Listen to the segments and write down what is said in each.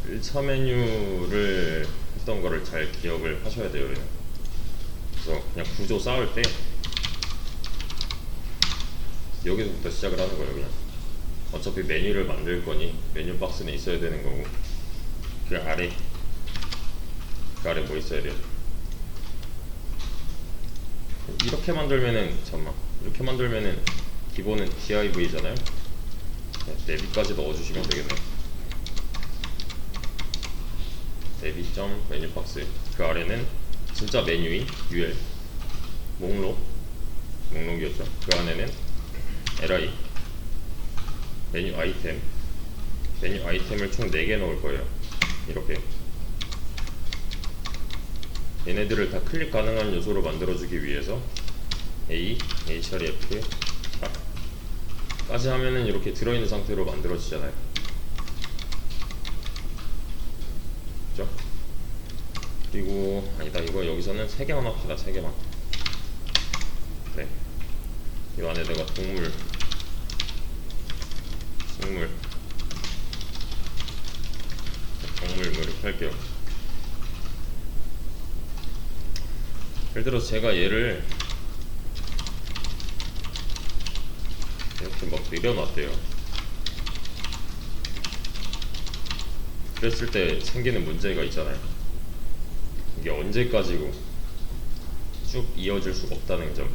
1차 메뉴를 했던 거를 잘 기억을 하셔야 돼요. 그래서 그냥 구조 쌓을 때 여기서부터 시작을 하는 거예요. 그냥 어차피 메뉴를 만들 거니 메뉴 박스는 있어야 되는 거고, 그 아래 뭐 있어야 돼요. 이렇게 만들면은, 잠깐만, 이렇게 만들면은 기본은 div잖아요. 내비까지 넣어주시면 되겠네요. 내비.점 메뉴 박스, 그 아래는 진짜 메뉴인 ul 목록이었죠. 그 안에는 li 메뉴 아이템을 총 4개 넣을 거예요. 이렇게 얘네들을 다 클릭 가능한 요소로 만들어주기 위해서 A, href 까지 하면은 이렇게 들어있는 상태로 만들어지잖아요. 그죠? 그리고 아니다, 이거 여기서는 3개만 합시다. 3개만. 네, 이 안에다가 동물, 식물, 동물 뭐 이렇게 할게요. 예를 들어서 제가 얘를 이렇게 막 내려놨대요. 그랬을 때 생기는 문제가 있잖아요. 이게 언제까지고 쭉 이어질 수가 없다는 점.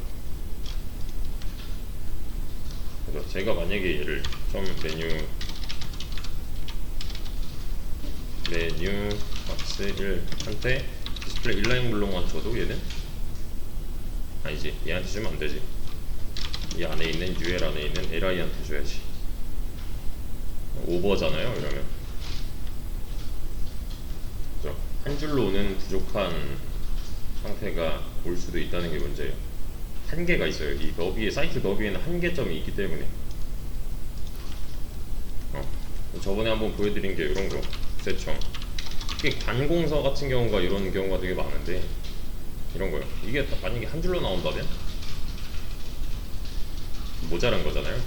그래서 제가 만약에 얘를 좀 메뉴 박스 1 한때 디스플레이 인라인 블록만 줘도 얘는 아니지, 얘한테 주면 안 되지. 이 안에 있는 ul 안에 있는 li한테 줘야지. 오버잖아요. 이러면 한 줄로는 부족한 상태가 올 수도 있다는 게 문제예요. 한계가 있어요. 이 너비에, 사이트 너비에는 한계점이 있기 때문에. 저번에 한번 보여드린 게 이런 거, 구세청. 이게 관공서 같은 경우가 이런 경우가 되게 많은데, 이런 거요. 이게 만약에 한 줄로 나온다면 모자란 거잖아요.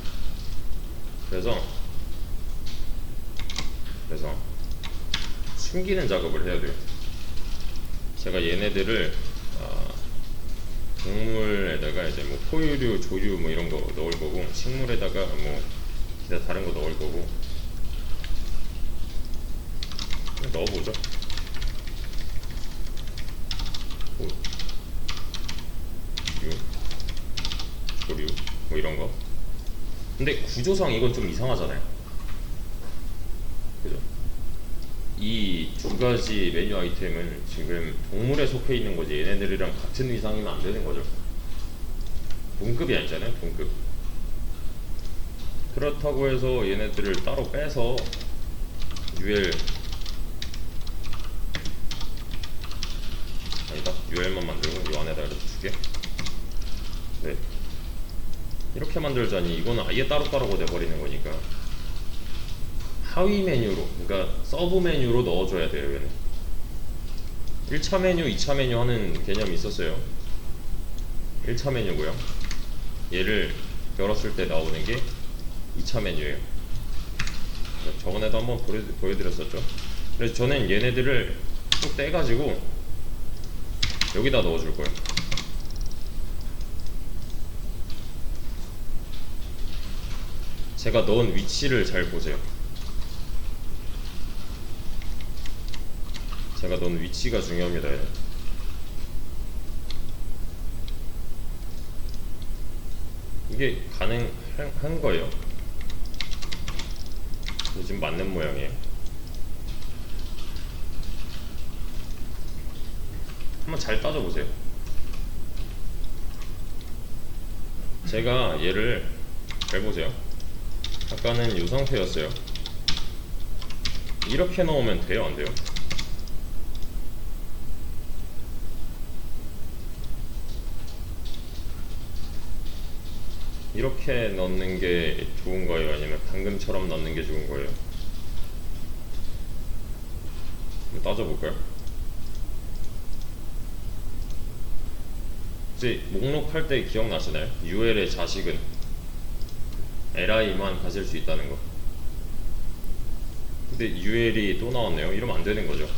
그래서 숨기는 작업을 해야 돼요. 제가 얘네들을 동물에다가 이제 뭐 포유류, 조류 뭐 이런 거 넣을 거고, 식물에다가 뭐 기타 다른 거 넣을 거고, 넣어보죠. 조류 뭐 이런 거. 근데 구조상 이건 좀 이상하잖아요. 그죠? 이 두 가지 메뉴 아이템은 지금 동물에 속해 있는 거지 얘네들이랑 같은 위상이면 안 되는 거죠. 동급이 아니잖아요. 동급. 그렇다고 해서 얘네들을 따로 빼서 ul만 만들고 이 안에다 이렇게 두개. 네, 이렇게 만들자니 이거는 아예 따로따로가 돼버리는 거니까 하위 메뉴로, 그러니까 서브 메뉴로 넣어줘야 돼요. 얘는 1차 메뉴, 2차 메뉴 하는 개념이 있었어요. 1차 메뉴고요. 얘를 열었을 때 나오는 게 2차 메뉴예요. 저번에도 한번 보여드렸었죠. 그래서 저는 얘네들을 쭉 떼가지고 여기다 넣어줄 거예요. 제가 넣은 위치를 잘 보세요. 제가 넣은 위치가 중요합니다. 이게 가능한 거예요. 지금 맞는 모양이에요. 한번 잘 따져보세요. 제가 얘를 잘 보세요. 아까는 이 상태였어요. 이렇게 넣으면 돼요, 안 돼요? 이렇게 넣는 게 좋은 거예요? 아니면 방금처럼 넣는 게 좋은 거예요? 한번 따져볼까요? 이제 목록할 때 기억나시나요? ul의 자식은 li만 가질 수 있다는 거. 근데 UL이 또 나왔네요. 이러면 안 되는 거죠.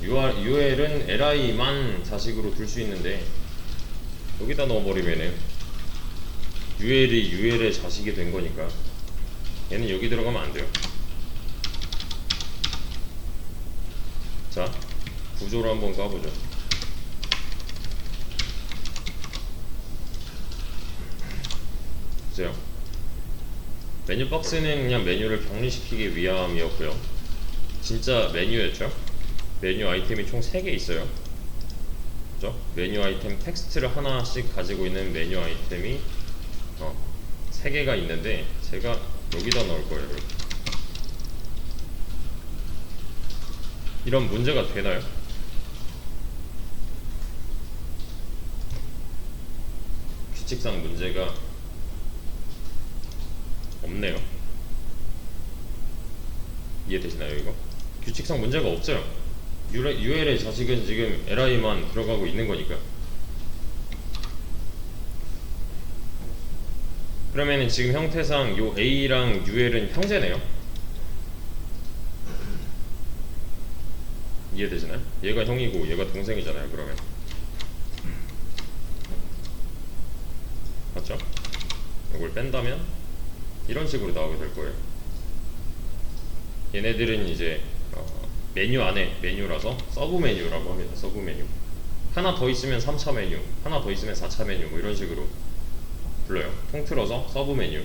UL은 LI만 자식으로 둘 수 있는데 여기다 넣어버리면은 UL이 UL의 자식이 된 거니까 얘는 여기 들어가면 안 돼요. 자, 구조를 한번 까보죠. 보세요. 메뉴 박스는 그냥 메뉴를 병리시키기 위함이었고요. 진짜 메뉴였죠. 메뉴 아이템이 총 3개 있어요. 그죠? 메뉴 아이템 텍스트를 하나씩 가지고 있는 메뉴 아이템이 3개가 있는데 제가 여기다 넣을 거예요. 이렇게. 이런 문제가 되나요? 규칙상 문제가 없네요. 이해되시나요? 이거? 규칙상 문제가 없어요. UL의 자식은 지금 LI만 들어가고 있는 거니까. 그러면은 지금 형태상 요 A랑 UL은 형제네요. 이해되시나요? 얘가 형이고 얘가 동생이잖아요. 그러면 맞죠? 이걸 뺀다면 이런 식으로 나오게 될 거예요. 얘네들은 이제 메뉴 안에 메뉴라서 서브 메뉴라고 합니다. 서브 메뉴. 하나 더 있으면 3차 메뉴, 하나 더 있으면 4차 메뉴, 뭐 이런 식으로 불러요. 통틀어서 서브 메뉴.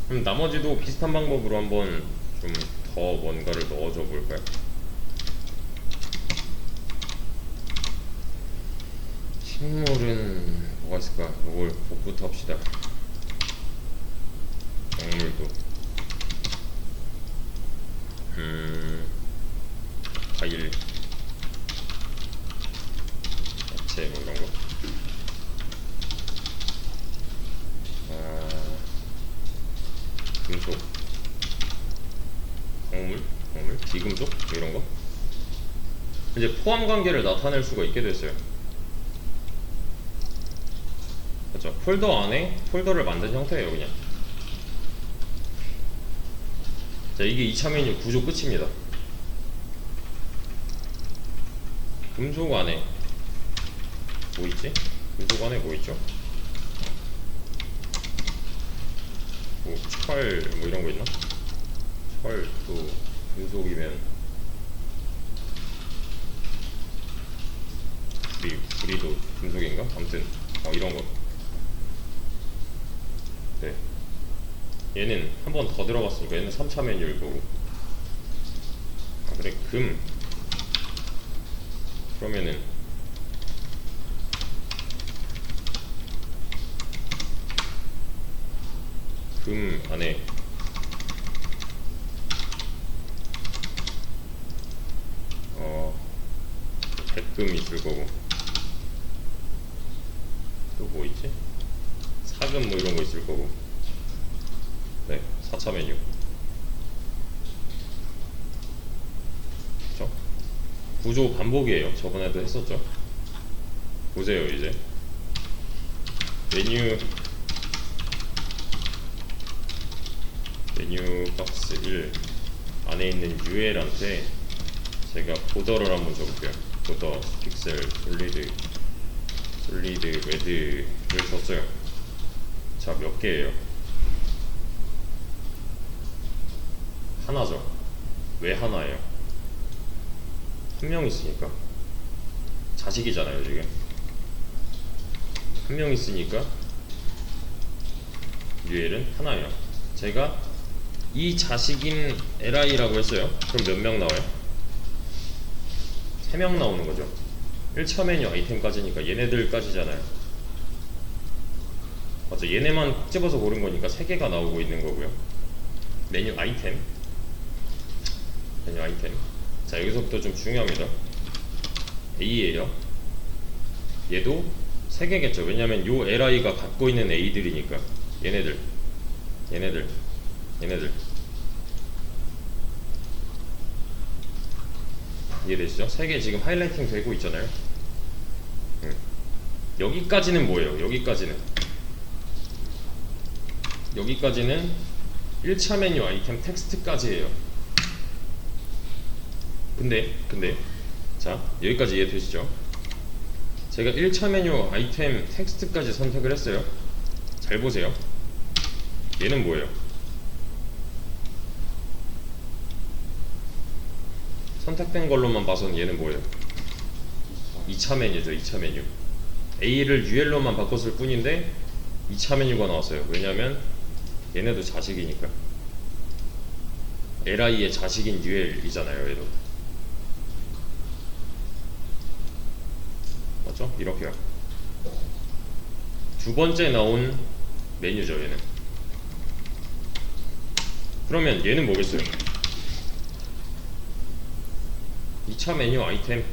그럼 나머지도 비슷한 방법으로 한번 좀 더 뭔가를 넣어줘 볼까요? 식물은 뭐가 있을까? 이걸 복부터 합시다. 작물도 과일, 야채 뭐 이런 거. 금속, 광물, 비금속 뭐 이런 거. 이제 포함 관계를 나타낼 수가 있게 됐어요. 그렇죠? 폴더 안에 폴더를 만든 형태예요, 그냥. 자, 이게 2차 메뉴 구조 끝입니다. 금속 안에 뭐 있지? 금속 안에 뭐 있죠? 뭐 철 뭐 이런 거 있나? 철 또 금속이면 구리도 금속인가? 아무튼 이런 거. 네. 얘는 한 번 더 들어갔으니까 얘는 3차 메뉴일 거고. 그래, 금. 그러면은 금 안에 백금이 있을 거고. 또 뭐 있지? 사금 뭐 이런 거 있을 거고. 네, 4차 메뉴. 그쵸? 구조 반복이에요. 저번에도 했었죠. 보세요, 이제. 메뉴 박스 1 안에 있는 UL한테 제가 보더를 한번 줘볼게요. 보더, 픽셀, 솔리드, 레드를 줬어요. 자, 몇 개예요? 하나죠. 왜 하나예요? 한 명 있으니까. 자식이잖아요, 지금. 한 명 있으니까 UL은 하나예요. 제가 이 자식인 LI라고 했어요. 그럼 몇 명 나와요? 3명 나오는 거죠. 1차 메뉴 아이템까지니까 얘네들까지잖아요. 맞죠? 얘네만 콕 집어서 고른 거니까 3개가 나오고 있는 거고요. 메뉴 아이템. 자, 여기서부터 좀 중요합니다. A예요. 얘도 3개겠죠. 왜냐면 요 LI가 갖고 있는 A들이니까. 얘네들. 이해되시죠? 3개 지금 하이라이팅 되고 있잖아요. 여기까지는 뭐예요? 여기까지는 1차 메뉴 아이템 텍스트까지예요. 근데 자, 여기까지 이해되시죠? 제가 1차 메뉴 아이템 텍스트까지 선택을 했어요. 잘 보세요. 얘는 뭐예요? 선택된 걸로만 봐서는 얘는 뭐예요? 2차 메뉴죠. 2차 메뉴. A를 UL로만 바꿨을 뿐인데 2차 메뉴가 나왔어요. 왜냐면 얘네도 자식이니까. LI의 자식인 UL이잖아요. 얘도. 맞죠? 이렇게요. 두 번째 나온 메뉴죠. 얘는. 그러면 얘는 뭐겠어요? 2차 메뉴 아이템.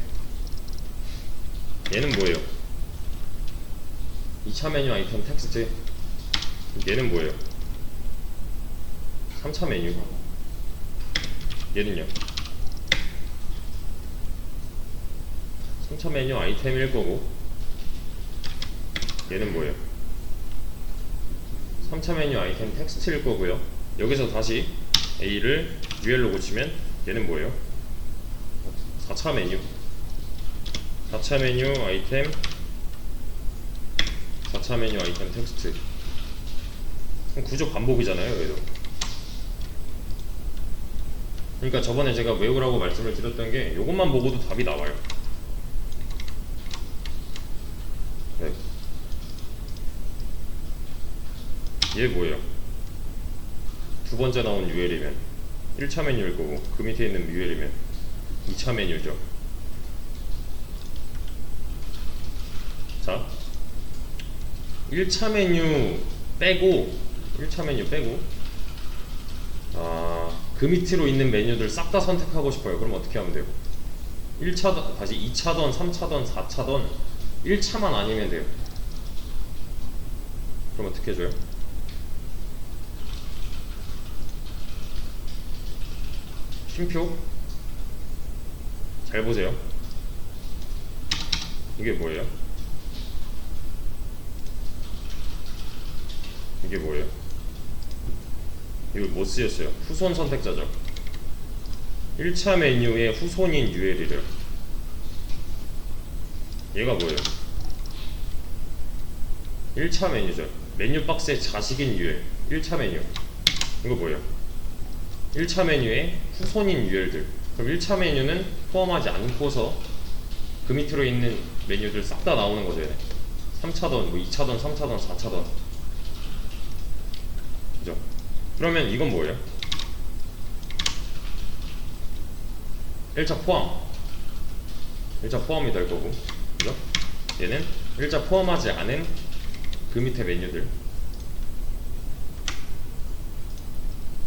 얘는 뭐예요? 2차 메뉴 아이템 텍스트. 얘는 뭐예요? 3차 메뉴. 얘는요? 3차 메뉴 아이템일 거고, 얘는 뭐예요? 3차 메뉴 아이템 텍스트일 거고요. 여기서 다시 A를 UL로 고치면 얘는 뭐예요? 4차 메뉴. 4차 메뉴 아이템 4차 메뉴 아이템 텍스트. 구조 반복이잖아요. 얘도. 그러니까 저번에 제가 외우라고 말씀을 드렸던 게 이것만 보고도 답이 나와요. 네. 얘 뭐예요? 두 번째 나온 UL이면 1차 메뉴일 거고, 그 밑에 있는 UL이면 2차 메뉴죠. 자, 1차 메뉴 빼고 그 밑으로 있는 메뉴들 싹 다 선택하고 싶어요. 그럼 어떻게 하면 돼요? 1차던, 다시 2차던, 3차던, 4차던 1차만 아니면 돼요. 그럼 어떻게 해줘요? 쉼표? 잘 보세요. 이게 뭐예요? 이게 뭐예요? 이거 뭐 쓰였어요? 후손 선택자죠. 1차 메뉴의 후손인 UL이래요. 얘가 뭐예요? 1차 메뉴죠. 메뉴 박스의 자식인 UL. 1차 메뉴. 이거 뭐예요? 1차 메뉴의 후손인 UL들. 그럼 1차 메뉴는 포함하지 않고서 그 밑으로 있는 메뉴들 싹 다 나오는 거죠. 얘네. 3차던, 뭐 2차던, 3차던, 4차던. 그죠? 그러면 이건 뭐예요? 1차 포함. 1차 포함이 될 거고. 그죠? 얘는 1차 포함하지 않은 그 밑에 메뉴들.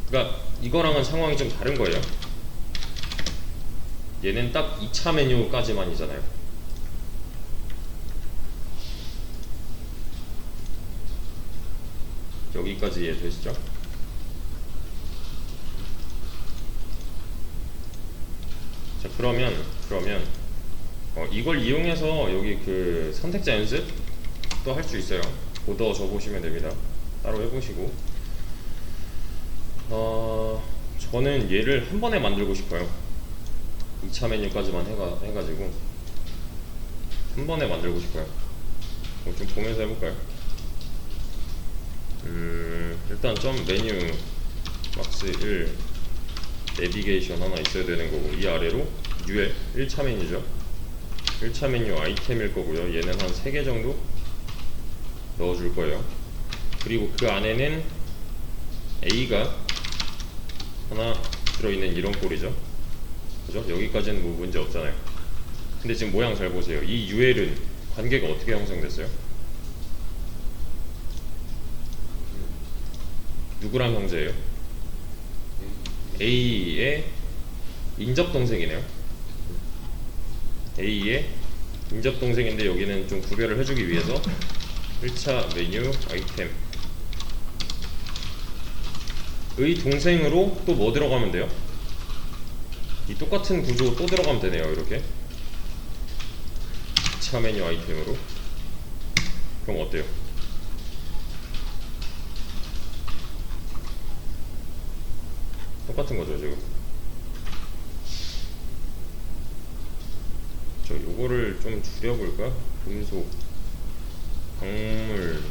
그러니까 이거랑은 상황이 좀 다른 거예요. 얘는 딱 2차 메뉴까지만이잖아요. 여기까지 이해되시죠? 자, 그러면 이걸 이용해서 여기 그 선택자 연습 또 할 수 있어요. 보더 줘보시면 됩니다. 따로 해보시고. 저는 얘를 한 번에 만들고 싶어요. 2차 메뉴까지만 해가지고 한 번에 만들고 싶어요. 좀 보면서 해볼까요? 일단 점 메뉴 박스 1 내비게이션 하나 있어야 되는 거고, 이 아래로 UL 1차 메뉴죠. 1차 메뉴 아이템일 거고요. 얘는 한 3개 정도 넣어줄 거예요. 그리고 그 안에는 A가 하나 들어있는 이런 꼴이죠. 그죠? 여기까지는 뭐 문제 없잖아요. 근데 지금 모양 잘 보세요. 이 UL은 관계가 어떻게 형성됐어요? 누구랑 형제예요? A의 인접동생이네요. A의 인접동생인데 여기는 좀 구별을 해주기 위해서 1차 메뉴 아이템 의 동생으로 또 뭐 들어가면 돼요? 이 똑같은 구조 또 들어가면 되네요. 이렇게 2차 메뉴 아이템으로. 그럼 어때요? 똑같은 거죠 지금. 저 요거를 좀 줄여볼까? 금속, 광물,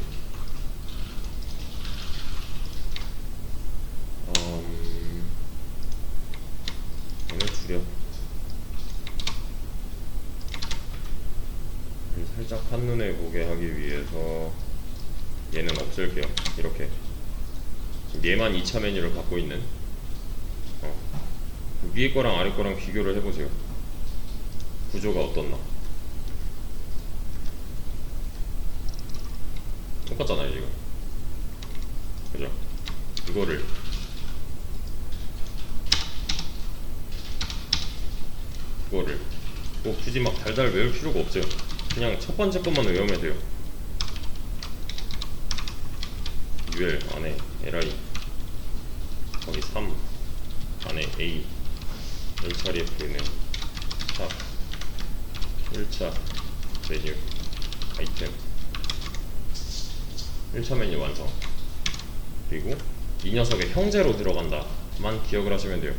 얘는 줄여. 살짝 한눈에 보게 하기 위해서 얘는 없앨게요. 이렇게 얘만 2차 메뉴를 갖고 있는 위에 거랑 아래 거랑 비교를 해보세요. 구조가 어떻나. 똑같잖아요 지금. 그죠? 이거를 뭐 굳이 막 달달 외울 필요가 없어요. 그냥 첫 번째 것만 외우면 돼요. UL 안에 LI, 거기 3 안에 A, 1차 리프는 샵 1차 메뉴 아이템 1차 메뉴 완성. 그리고 이 녀석의 형제로 들어간다만 기억을 하시면 돼요.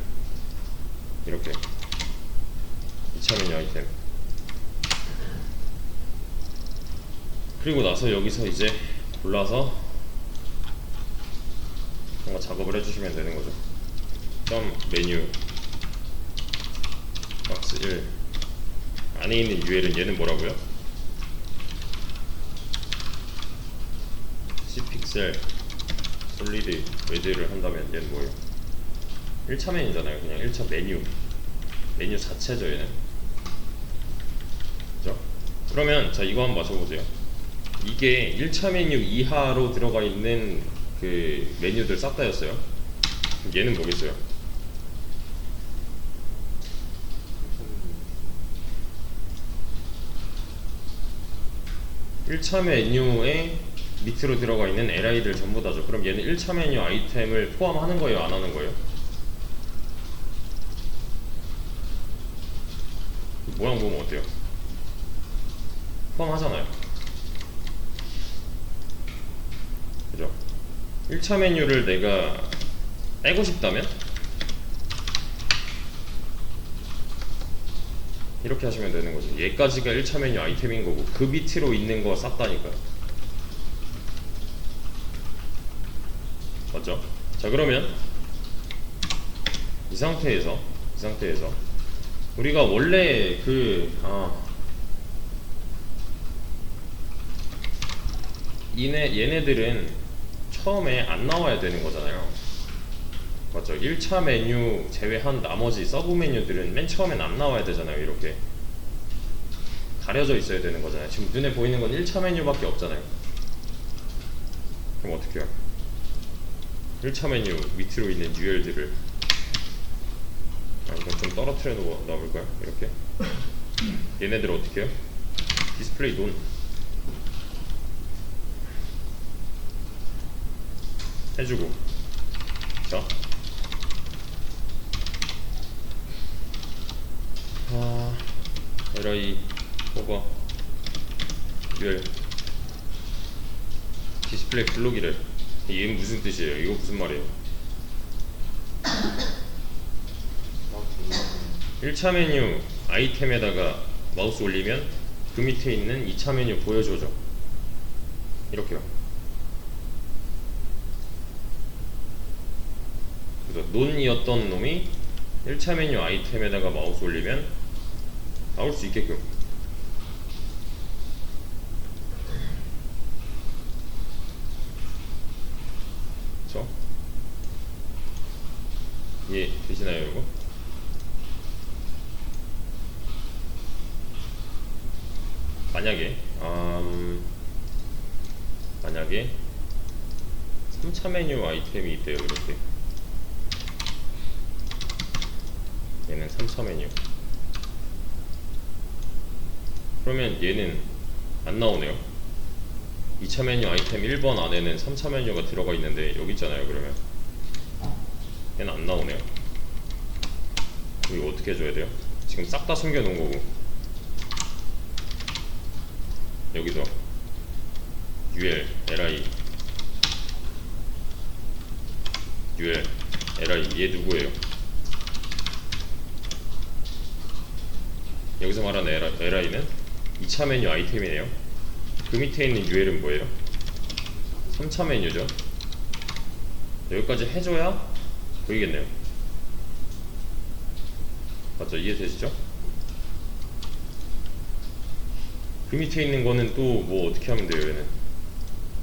이렇게 2차 메뉴 아이템. 그리고 나서 여기서 이제 골라서 뭔가 작업을 해주시면 되는 거죠. 점 메뉴 박스 1 안에 있는 UL은 얘는 뭐라고요? C픽셀 솔리드 외제를 한다면 얘는 뭐예요? 1차 메뉴잖아요. 그냥 1차 메뉴 자체죠 얘는. 그죠? 그러면 자 이거 한번 맞춰보세요. 이게 1차 메뉴 이하로 들어가 있는 그 메뉴들 싹 다였어요. 얘는 뭐겠어요? 1차 메뉴에 밑으로 들어가 있는 LI들 전부 다죠. 그럼 얘는 1차 메뉴 아이템을 포함하는 거예요? 안 하는 거예요? 모양 보면 어때요? 포함하잖아요. 그죠? 1차 메뉴를 내가 빼고 싶다면 이렇게 하시면 되는 거죠. 얘까지가 1차 메뉴 아이템인 거고 그 밑으로 있는 거 싹 다니까요. 맞죠? 자 그러면 이 상태에서 우리가 원래 얘네들은 처음에 안 나와야 되는 거잖아요. 맞죠? 1차 메뉴 제외한 나머지 서브 메뉴들은 맨 처음엔 안 나와야 되잖아요. 이렇게 가려져 있어야 되는 거잖아요. 지금 눈에 보이는 건 1차 메뉴밖에 없잖아요. 그럼 어떻게 해요? 1차 메뉴 밑으로 있는 UL들을 이건 좀 떨어뜨려 놔볼까요? 이렇게 얘네들 어떻게 해요? 디스플레이 논 해주고 자 LI 오버 UL 디스플레이 블록이래. 얘는 무슨 뜻이에요? 이거 무슨 말이에요? 1차 메뉴 아이템에다가 마우스 올리면 그 밑에 있는 2차 메뉴 보여줘죠. 이렇게요. 그래서 논이었던 놈이 1차 메뉴 아이템에다가 마우스 올리면 나올 수 있게끔. 그쵸? 이해 되시나요 이거? 만약에 3차 메뉴 아이템이 있대요. 이렇게 얘는 3차 메뉴. 그러면 얘는 안 나오네요. 2차 메뉴 아이템 1번 안에는 3차 메뉴가 들어가 있는데 여기 있잖아요. 그러면 얘는 안 나오네요. 이거 어떻게 해줘야 돼요? 지금 싹 다 숨겨 놓은 거고 여기서 UL, LI, UL, li 얘 누구예요? 여기서 말하는 li는 2차 메뉴 아이템이네요. 그 밑에 있는 ul은 뭐예요? 3차 메뉴죠. 여기까지 해줘야 보이겠네요. 맞죠? 이해되시죠? 그 밑에 있는 거는 또 뭐 어떻게 하면 돼요? 얘는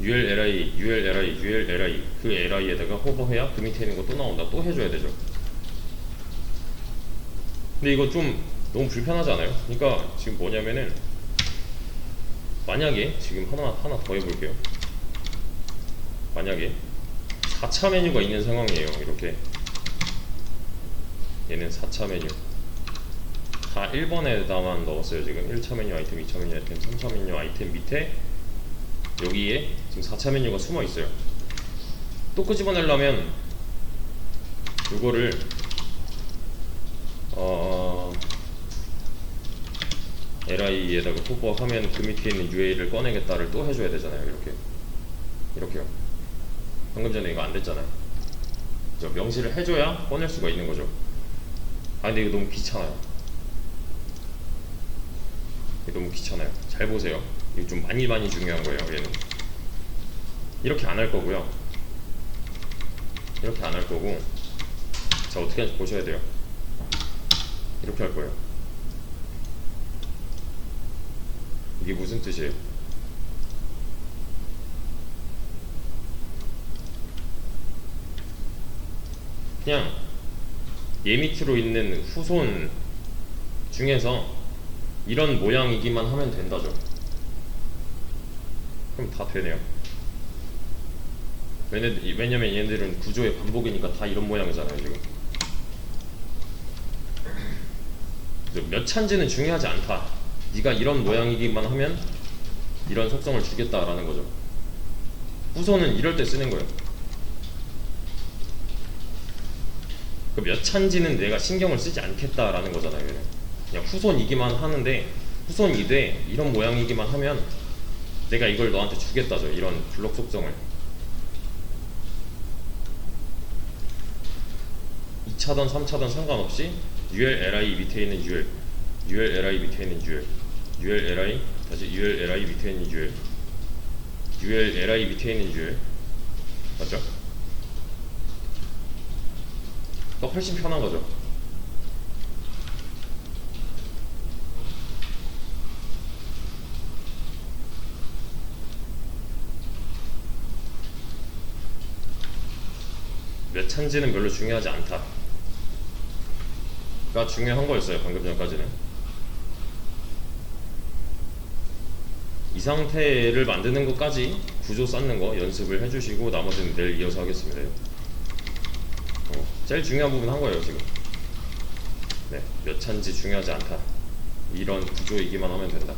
ULLI, ULLI, ULLI 그 LI에다가 호버해야 그 밑에 있는 거 또 나온다. 또 해줘야 되죠. 근데 이거 좀 너무 불편하지 않아요? 그러니까 지금 뭐냐면은 만약에 지금 하나 더 해볼게요. 만약에 4차 메뉴가 있는 상황이에요. 이렇게 얘는 4차 메뉴 다 1번에다만 넣었어요. 지금 1차 메뉴 아이템, 2차 메뉴 아이템, 3차 메뉴 아이템 밑에 여기에 지금 4차 메뉴가 숨어 있어요. 또 끄집어내려면 이거를 li에다가 호버하면 그 밑에 있는 ua를 꺼내겠다를 또 해줘야 되잖아요. 이렇게요. 방금 전에 이거 안 됐잖아요. 명시를 해줘야 꺼낼 수가 있는 거죠. 아 근데 이거 너무 귀찮아요. 이거 너무 귀찮아요. 잘 보세요. 이거 좀 많이 중요한 거예요. 얘는 이렇게 안 할 거고요. 이렇게 안 할 거고, 자 어떻게 하는지 보셔야 돼요. 이렇게 할 거예요. 이게 무슨 뜻이에요? 그냥 얘 밑으로 있는 후손 중에서 이런 모양이기만 하면 된다죠. 그럼 다 되네요. 왜냐면 얘네들은 구조의 반복이니까 다 이런 모양이잖아요. 지금 몇 차인지는 중요하지 않다. 네가 이런 모양이기만 하면 이런 속성을 주겠다라는 거죠. 후손은 이럴 때 쓰는 거예요. 그 몇 차인지는 내가 신경을 쓰지 않겠다라는 거잖아요. 얘는 그냥 후손이기만 하는데, 후손이되 이런 모양이기만 하면 내가 이걸 너한테 주겠다죠. 이런 블록 속성을. 2차든 3차든 상관없이 ULLI 밑에 있는 ULLI 밑에 있는 ULLI 다시 ULLI 밑에 있는 ULLI 밑에 있는 맞죠? 더 훨씬 편한 거죠. 몇 차인지는 별로 중요하지 않다 가 중요한 거였어요. 방금 전까지는. 이 상태를 만드는 것까지 구조 쌓는 거 연습을 해주시고 나머지는 내일 이어서 하겠습니다. 제일 중요한 부분 한 거예요. 지금 몇 차인지 중요하지 않다, 이런 구조이기만 하면 된다.